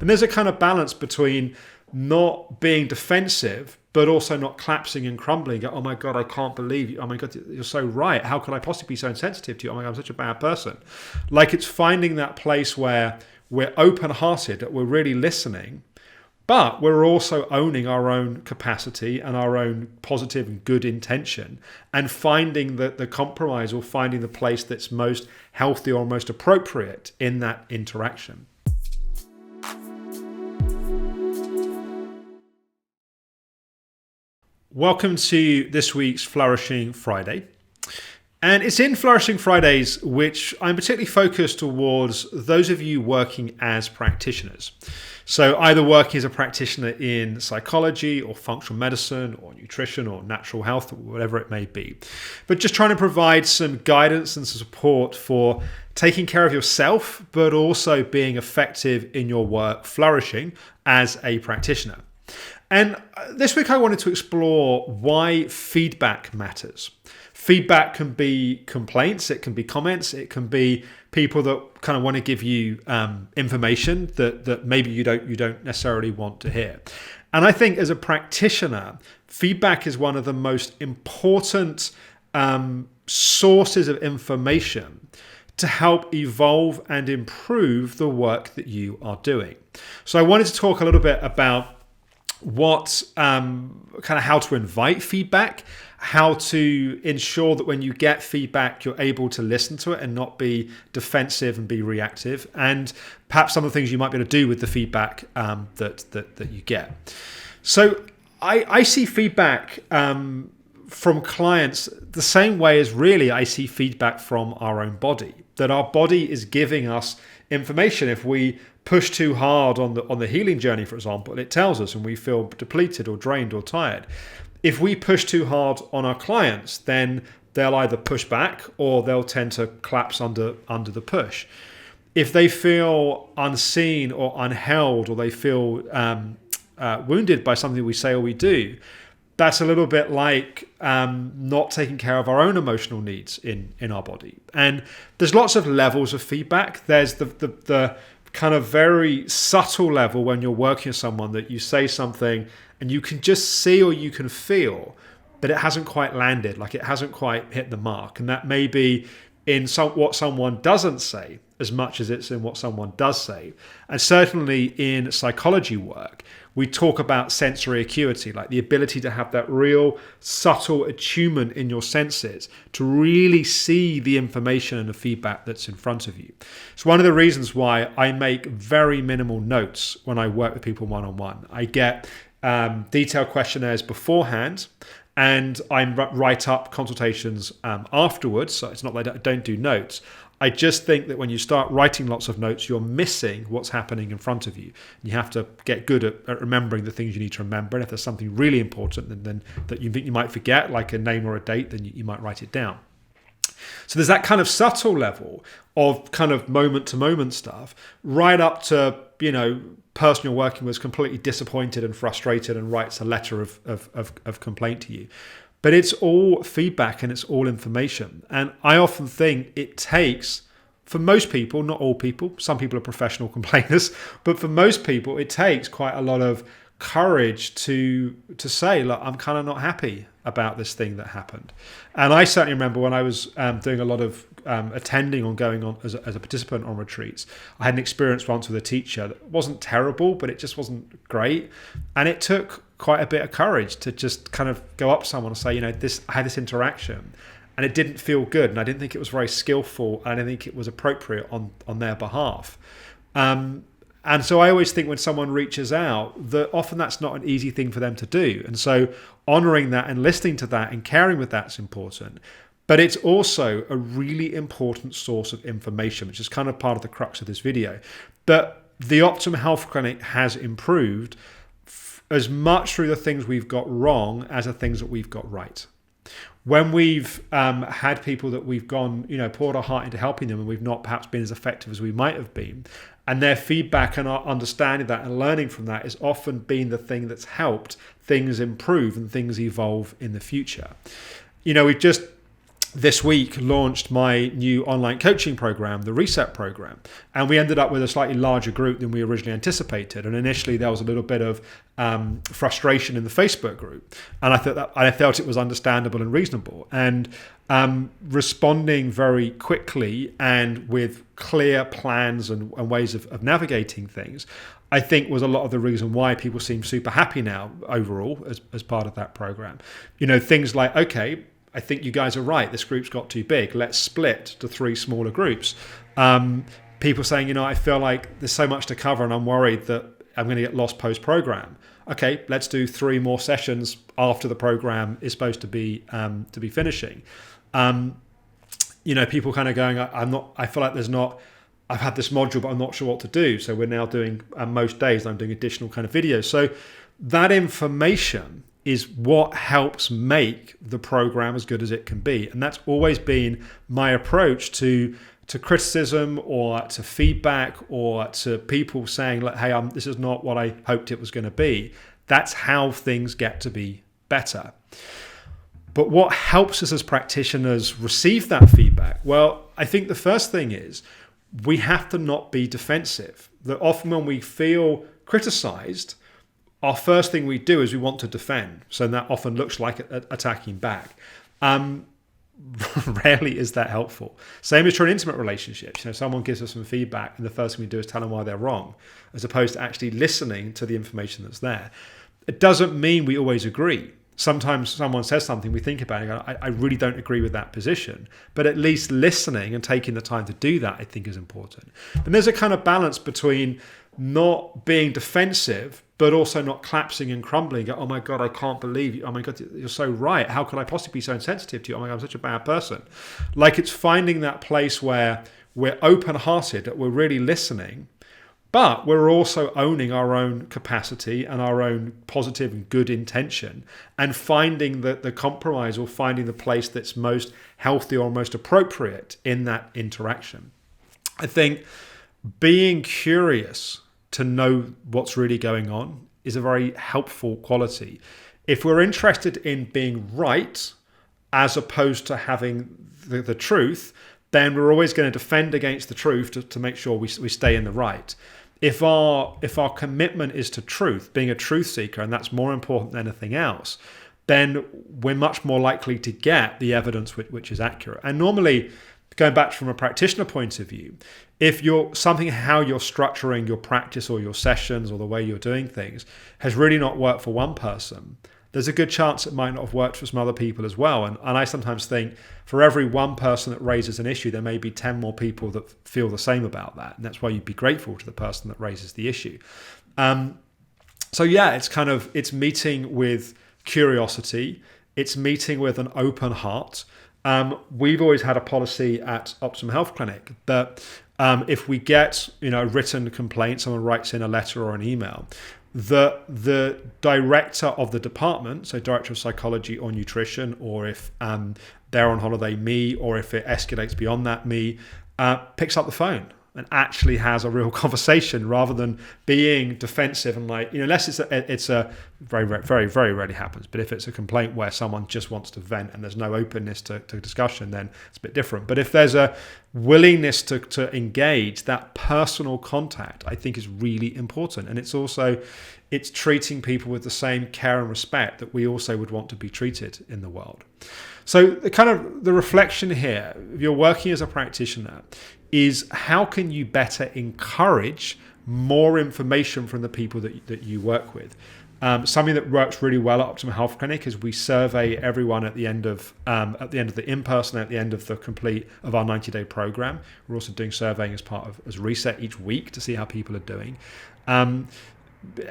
And there's a kind of balance between not being defensive, but also not collapsing and crumbling. Oh my God, I can't believe you. Oh my God, you're so right. How could I possibly be so insensitive to you? Oh my God, I'm such a bad person. Like, it's finding that place where we're open-hearted, that we're really listening, but we're also owning our own capacity and our own positive and good intention, and finding the compromise, or finding the place that's most healthy or most appropriate in that interaction. Welcome to this week's Flourishing Friday. And it's in Flourishing Fridays which I'm particularly focused towards those of you working as practitioners. So either working as a practitioner in psychology or functional medicine or nutrition or natural health or whatever it may be. But just trying to provide some guidance and some support for taking care of yourself, but also being effective in your work, flourishing as a practitioner. And this week I wanted to explore why feedback matters. Feedback can be complaints, it can be comments, it can be people that kind of want to give you information that maybe you don't necessarily want to hear. And I think as a practitioner, feedback is one of the most important sources of information to help evolve and improve the work that you are doing. So I wanted to talk a little bit about what kind of how to invite feedback, how to ensure that when you get feedback, you're able to listen to it and not be defensive and be reactive, and perhaps some of the things you might be able to do with the feedback that you get. So I see feedback from clients the same way as really I see feedback from our own body, that our body is giving us information. If we push too hard on the healing journey, for example, it tells us, and we feel depleted or drained or tired. If we push too hard on our clients, then they'll either push back or they'll tend to collapse under the push. If they feel unseen or unheld, or they feel wounded by something we say or we do, that's a little bit like not taking care of our own emotional needs in our body. And there's lots of levels of feedback. There's the kind of very subtle level when you're working with someone that you say something and you can just see or you can feel that it hasn't quite landed, like it hasn't quite hit the mark. And that may be in what someone doesn't say as much as it's in what someone does say. And certainly in psychology work, we talk about sensory acuity, like the ability to have that real subtle attunement in your senses to really see the information and the feedback that's in front of you. It's one of the reasons why I make very minimal notes when I work with people one-on-one. I get detailed questionnaires beforehand, and I write up consultations afterwards. So it's not that I don't do notes. I just think that when you start writing lots of notes, you're missing what's happening in front of you. You have to get good at remembering the things you need to remember. And if there's something really important then that you think you might forget, like a name or a date, then you might write it down. So there's that kind of subtle level of kind of moment-to-moment stuff, right up to, person you're working with is completely disappointed and frustrated and writes a letter of complaint to you. But it's all feedback and it's all information. And I often think it takes, for most people, not all people, some people are professional complainers, but for most people, it takes quite a lot of courage to say, look, I'm kind of not happy about this thing that happened. And I certainly remember when I was doing a lot of attending or going on as a participant on retreats, I had an experience once with a teacher that wasn't terrible, but it just wasn't great. And it took quite a bit of courage to just kind of go up to someone and say, I had this interaction and it didn't feel good, and I didn't think it was very skillful, and I didn't think it was appropriate on their behalf. And so I always think when someone reaches out, that often that's not an easy thing for them to do. And so honoring that and listening to that and caring with that's important. But it's also a really important source of information, which is kind of part of the crux of this video. That the Optimum Health Clinic has improved as much through the things we've got wrong as the things that we've got right. When we've had people that we've gone, poured our heart into helping them, and we've not perhaps been as effective as we might have been, and their feedback and our understanding that and learning from that has often been the thing that's helped things improve and things evolve in the future. We've just this week launched my new online coaching program, the Reset program. And we ended up with a slightly larger group than we originally anticipated. And initially there was a little bit of frustration in the Facebook group. And I felt it was understandable and reasonable. And responding very quickly and with clear plans and ways of navigating things, I think was a lot of the reason why people seem super happy now overall as part of that program. Things like, okay, I think you guys are right. This group's got too big. Let's split to 3 smaller groups. People saying, I feel like there's so much to cover and I'm worried that I'm going to get lost post-program. Okay, let's do 3 more sessions after the program is supposed to be finishing. People kind of going, I feel like I've had this module, but I'm not sure what to do. So we're now doing, most days, I'm doing additional kind of videos. So that information is what helps make the program as good as it can be. And that's always been my approach to criticism or to feedback or to people saying, like, hey, this is not what I hoped it was going to be. That's how things get to be better. But what helps us as practitioners receive that feedback? Well, I think the first thing is we have to not be defensive. That often when we feel criticized, our first thing we do is we want to defend. So that often looks like attacking back. Rarely is that helpful. Same is true in intimate relationships. Someone gives us some feedback and the first thing we do is tell them why they're wrong, as opposed to actually listening to the information that's there. It doesn't mean we always agree. Sometimes someone says something, we think about it and go, I really don't agree with that position. But at least listening and taking the time to do that, I think, is important. And there's a kind of balance between not being defensive, but also not collapsing and crumbling. Go, oh my God, I can't believe you. Oh my God, you're so right. How could I possibly be so insensitive to you? Oh my God, I'm such a bad person. Like, it's finding that place where we're open-hearted, that we're really listening, but we're also owning our own capacity and our own positive and good intention, and finding the compromise or finding the place that's most healthy or most appropriate in that interaction. I think being curious to know what's really going on is a very helpful quality. If we're interested in being right as opposed to having the truth, then we're always going to defend against the truth to make sure we stay in the right. If our commitment is to truth, being a truth seeker, and that's more important than anything else, then we're much more likely to get the evidence which is accurate. And normally, going back from a practitioner point of view, if how you're structuring your practice or your sessions or the way you're doing things has really not worked for one person, there's a good chance it might not have worked for some other people as well. And I sometimes think for every one person that raises an issue, there may be 10 more people that feel the same about that. And that's why you'd be grateful to the person that raises the issue. So yeah, it's meeting with curiosity. It's meeting with an open heart. We've always had a policy at Optimum Health Clinic that if we get a written complaint, someone writes in a letter or an email, the director of the department, so director of psychology or nutrition, or if they're on holiday, me, or if it escalates beyond that, me, picks up the phone and actually has a real conversation rather than being defensive and unless it's a very, very, very rarely happens. But if it's a complaint where someone just wants to vent and there's no openness to discussion, then it's a bit different. But if there's a willingness to engage, that personal contact, I think, is really important. And it's treating people with the same care and respect that we also would want to be treated in the world. So the reflection here, if you're working as a practitioner, is how can you better encourage more information from the people that you work with? Something that works really well at Optimum Health Clinic is we survey everyone at the end of the in-person, at the end of the complete of our 90-day program. We're also doing surveying as Reset each week to see how people are doing.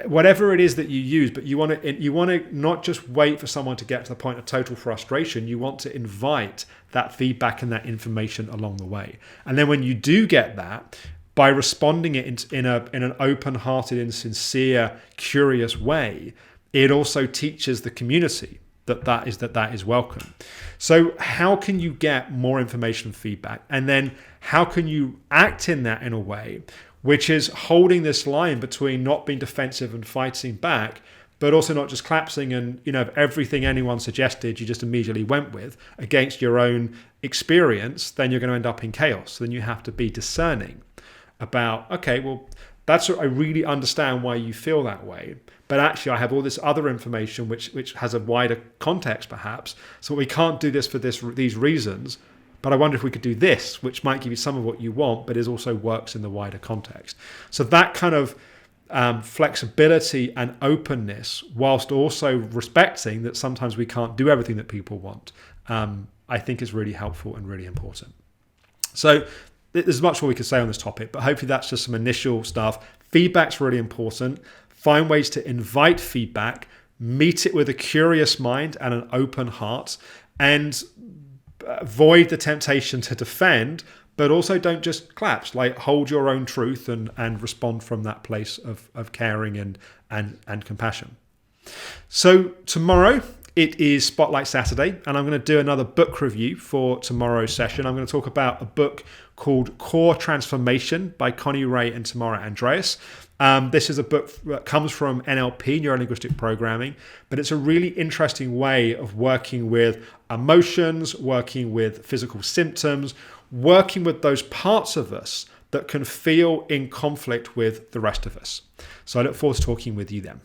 Whatever it is that you use, but you want to not just wait for someone to get to the point of total frustration. You want to invite that feedback and that information along the way. And then when you do get that, by responding it in an open-hearted and sincere, curious way, it also teaches the community that is welcome. So how can you get more information and feedback? And then how can you act in that in a way which is holding this line between not being defensive and fighting back, but also not just collapsing and, if everything anyone suggested you just immediately went with against your own experience, then you're going to end up in chaos. Then you have to be discerning about, okay, well, I really understand why you feel that way, but actually I have all this other information which has a wider context perhaps, so we can't do this for these reasons, but I wonder if we could do this, which might give you some of what you want, but also works in the wider context. So that kind of flexibility and openness, whilst also respecting that sometimes we can't do everything that people want, I think is really helpful and really important. So there's much more we could say on this topic, but hopefully that's just some initial stuff. Feedback's really important. Find ways to invite feedback, meet it with a curious mind and an open heart, and avoid the temptation to defend, but also don't just collapse. Like, hold your own truth and respond from that place of caring and compassion. So tomorrow, it is Spotlight Saturday, and I'm going to do another book review for tomorrow's session. I'm going to talk about a book called Core Transformation by Connie Ray and Tamara Andreas. This is a book that comes from NLP, Neuro-Linguistic Programming, but it's a really interesting way of working with emotions, working with physical symptoms, working with those parts of us that can feel in conflict with the rest of us. So I look forward to talking with you then.